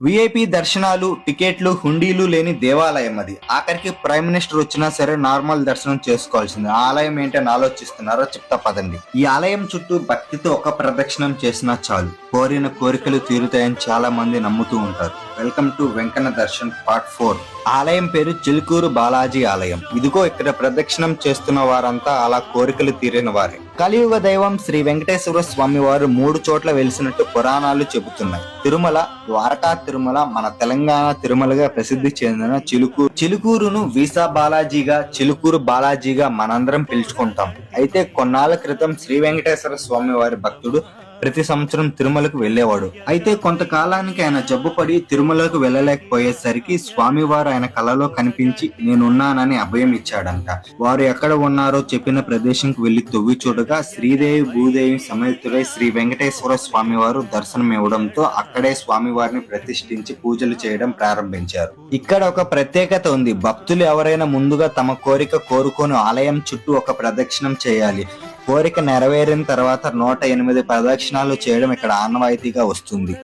VIP దర్శనాలు, టికెట్లు, హుండీలు లేని దేవాలయం అది. ఆఖరికి ప్రైమ్ మినిస్టర్ వచ్చినా సరే నార్మల్ దర్శనం చేసుకోవాల్సింది. ఆ ఆలయం ఏంటని ఆలోచిస్తున్నారో చెప్తా పదండి. ఈ ఆలయం చుట్టూ భక్తితో ఒక ప్రదక్షిణం చేసినా చాలు, కోరిన కోరికలు తీరుతాయని చాలా మంది నమ్ముతూ ఉంటారు. Welcome to Venkanna Darshan part 4. ఆలయం పేరు చిలుకూరు బాలాజీ ఆలయం. ఇదిగో ఇక్కడ ప్రదక్షిణం చేస్తున్న వారంతా అలా కోరికలు తీరిన వారే. కలియుగ దైవం శ్రీ వెంకటేశ్వర స్వామి వారు 3 చోట్ల వెలిసినట్టు పురాణాలు చెబుతున్నాయి. తిరుమల, ద్వారకా తిరుమల, మన తెలంగాణ తిరుమలగా ప్రసిద్ధి చెందిన చిలుకూరును వీసా బాలాజీగా, చిలుకూరు బాలాజీగా మనందరం పిలుచుకుంటాం. అయితే కొన్నాళ్ల క్రితం శ్రీ వెంకటేశ్వర స్వామి వారి భక్తుడు ప్రతి సంవత్సరం తిరుమలకు వెళ్లేవాడు. అయితే కొంతకాలానికి ఆయన జబ్బుపడి తిరుమలకు వెళ్ళలేకపోయేసరికి స్వామివారు ఆయన కలలో కనిపించి నేనున్నానని అభయం ఇచ్చాడంట. వారు ఎక్కడ ఉన్నారో చెప్పిన ప్రదేశంకు వెళ్లి తొవ్వి చూడగా శ్రీదేవి భూదేవి సమేతుడై శ్రీ వెంకటేశ్వర స్వామి వారు దర్శనం ఇవ్వడంతో అక్కడే స్వామివారిని ప్రతిష్ఠించి పూజలు చేయడం ప్రారంభించారు. ఇక్కడ ఒక ప్రత్యేకత ఉంది. భక్తులు ఎవరైనా ముందుగా తమ కోరిక కోరుకొని ఆలయం చుట్టూ ఒక ప్రదక్షిణం చేయాలి. కోరిక నెరవేరిన తర్వాత 108 ప్రదక్షిణాలు చేయడం ఇక్కడ ఆనవాయితీగా వస్తుంది.